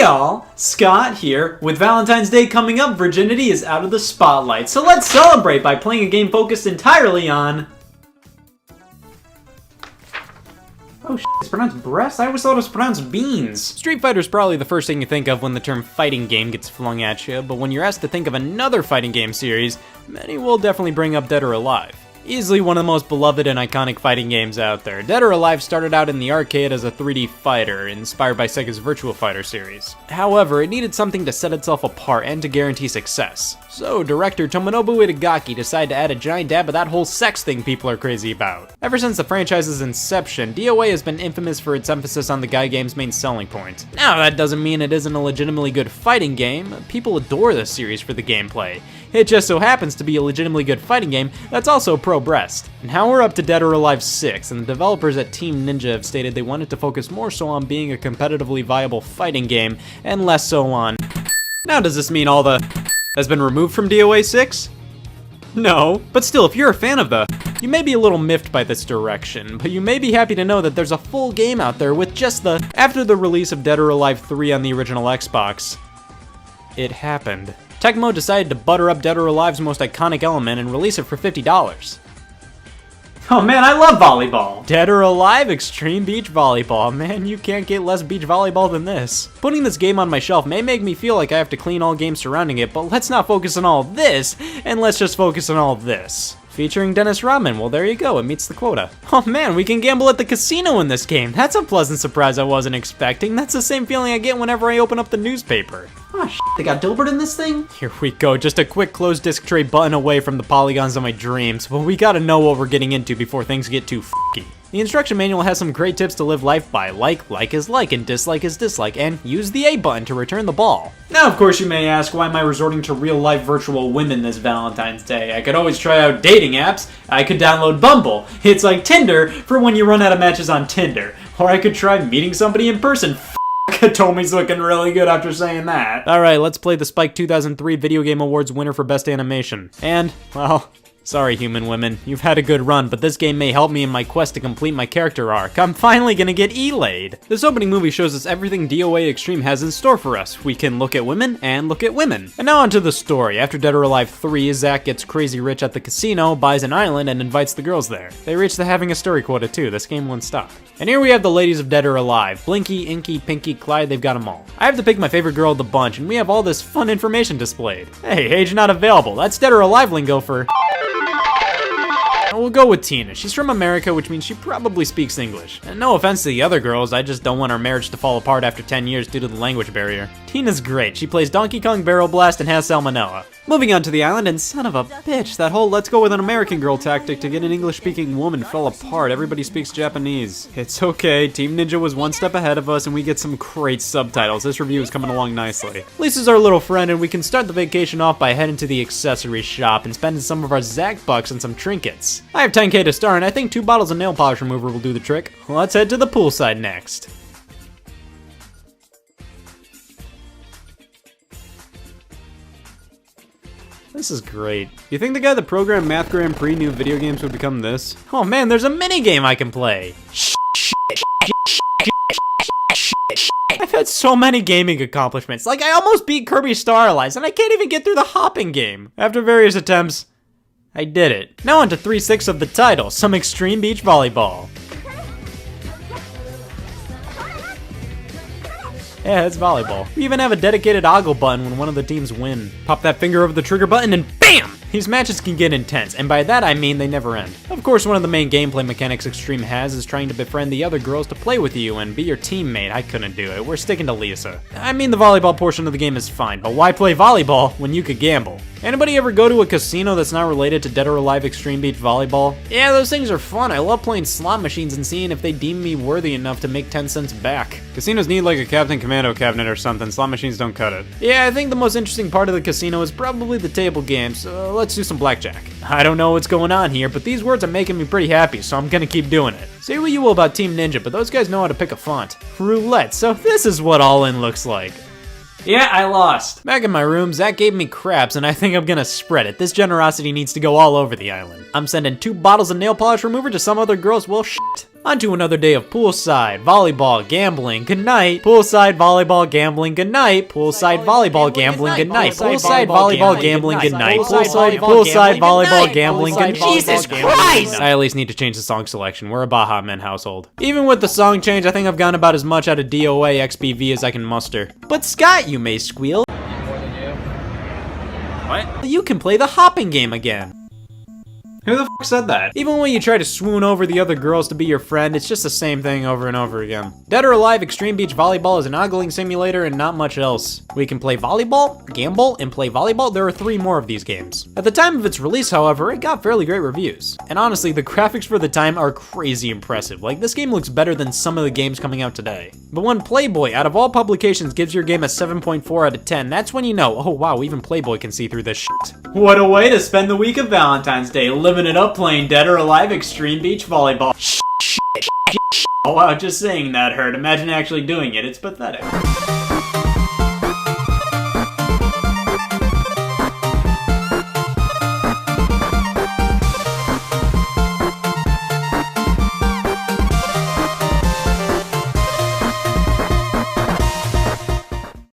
all, Scott here. With Valentine's Day coming up, virginity is out of the spotlight. So let's celebrate by playing a game focused entirely on... Oh shit, it's pronounced breast? I always thought it was pronounced beans. Street Fighter's probably the first thing you think of when the term fighting game gets flung at you, but when you're asked to think of another fighting game series, many will definitely bring up Dead or Alive. Easily one of the most beloved and iconic fighting games out there. Dead or Alive started out in the arcade as a 3D fighter, inspired by Sega's Virtua Fighter series. However, it needed something to set itself apart and to guarantee success. So, director Tomonobu Itagaki decided to add a giant dab of that whole sex thing people are crazy about. Ever since the franchise's inception, DOA has been infamous for its emphasis on the guy game's main selling point. Now, that doesn't mean it isn't a legitimately good fighting game. People adore this series for the gameplay. It just so happens to be a legitimately good fighting game that's also pro-breast. And now we're up to Dead or Alive 6, and the developers at Team Ninja have stated they wanted to focus more so on being a competitively viable fighting game, and less so on... Now does this mean all the... has been removed from DOA 6? No, but still, if you're a fan of the... You may be a little miffed by this direction, but you may be happy to know that there's a full game out there with just the... After the release of Dead or Alive 3 on the original Xbox, it happened. Tecmo decided to butter up Dead or Alive's most iconic element and release it for $50. Oh man, I love volleyball! Dead or Alive Extreme Beach Volleyball. Man, you can't get less beach volleyball than this. Putting this game on my shelf may make me feel like I have to clean all games surrounding it, but let's not focus on all this, and let's just focus on all this. Featuring Dennis Rodman, well there you go, it meets the quota. Oh man, we can gamble at the casino in this game. That's a pleasant surprise I wasn't expecting. That's the same feeling I get whenever I open up the newspaper. Oh shit, they got Dilbert in this thing? Here we go, just a quick closed disc tray button away from the polygons of my dreams, but we gotta know what we're getting into before things get too f***y. The instruction manual has some great tips to live life by, like is like, and dislike is dislike, and use the A button to return the ball. Now of course you may ask, why am I resorting to real life virtual women this Valentine's Day? I could always try out dating apps, I could download Bumble, it's like Tinder for when you run out of matches on Tinder, or I could try meeting somebody in person. Tomi's looking really good after saying that. Alright, let's play the Spike 2003 Video Game Awards winner for Best Animation. And, well... Sorry, human women. You've had a good run, but this game may help me in my quest to complete my character arc. I'm finally gonna get E-laid! This opening movie shows us everything DOA Extreme has in store for us. We can look at women, and look at women. And now onto the story. After Dead or Alive 3, Zack gets crazy rich at the casino, buys an island, and invites the girls there. They reach the having a story quota too, this game won't stop. And here we have the ladies of Dead or Alive. Blinky, Inky, Pinky, Clyde, they've got them all. I have to pick my favorite girl of the bunch, and we have all this fun information displayed. Hey, age not available. That's Dead or Alive lingo for... We'll go with Tina. She's from America, which means she probably speaks English. And no offense to the other girls, I just don't want our marriage to fall apart after 10 years due to the language barrier. Tina's great. She plays Donkey Kong Barrel Blast and has salmonella. Moving on to the island, and son of a bitch, that whole let's go with an American girl tactic to get an English-speaking woman fell apart. Everybody speaks Japanese. It's okay, Team Ninja was one step ahead of us and we get some great subtitles. This review is coming along nicely. Lisa's our little friend and we can start the vacation off by heading to the accessory shop and spending some of our Zack bucks on some trinkets. I have 10k to start and I think 2 bottles of nail polish remover will do the trick. Let's head to the poolside next. This is great. You think the guy that programmed Math Grand Prix knew video games would become this? Oh man, there's a mini game I can play! I've had so many gaming accomplishments, like I almost beat Kirby Star Allies and I can't even get through the hopping game. After various attempts, I did it. Now on to 3/6 of the title, some extreme beach volleyball. Yeah, it's volleyball. We even have a dedicated ogle button when one of the teams win. Pop that finger over the trigger button and BAM! These matches can get intense, and by that I mean they never end. Of course, one of the main gameplay mechanics Extreme has is trying to befriend the other girls to play with you and be your teammate. I couldn't do it. We're sticking to Lisa. I mean, the volleyball portion of the game is fine, but why play volleyball when you could gamble? Anybody ever go to a casino that's not related to Dead or Alive Extreme Beach Volleyball? Yeah, those things are fun. I love playing slot machines and seeing if they deem me worthy enough to make 10 cents back. Casinos need like a Captain Commando cabinet or something. Slot machines don't cut it. Yeah, I think the most interesting part of the casino is probably the table games. Let's do some blackjack. I don't know what's going on here, but these words are making me pretty happy, so I'm gonna keep doing it. Say what you will about Team Ninja, but those guys know how to pick a font. Roulette, so this is what all-in looks like. Yeah, I lost. Back in my room, Zack gave me craps, and I think I'm gonna spread it. This generosity needs to go all over the island. I'm sending 2 bottles of nail polish remover to some other girls. Well, shit. On to another day of poolside, volleyball, gambling, good night. Poolside, volleyball, gambling, good night. Poolside, volleyball, gambling, good night. Poolside, volleyball, gambling, good night. Poolside, volleyball, gambling, good night. Jesus Christ! I at least need to change the song selection. We're a Baja Men household. Even with the song change, I think I've gotten about as much out of DOA XPV as I can muster. But Scott, you may squeal. What? You can play the hopping game again. Who the f said that? Even when you try to swoon over the other girls to be your friend, it's just the same thing over and over again. Dead or Alive Extreme Beach Volleyball is an ogling simulator and not much else. We can play volleyball, gamble, and play volleyball. There are 3 more of these games. At the time of its release, however, it got fairly great reviews. And honestly, the graphics for the time are crazy impressive. Like, this game looks better than some of the games coming out today. But when Playboy, out of all publications, gives your game a 7.4 out of 10, that's when you know, oh wow, even Playboy can see through this shit. What a way to spend the week of Valentine's Day, living it up playing Dead or Alive Extreme Beach Volleyball. Oh wow, just saying that hurt. Imagine actually doing it, it's pathetic.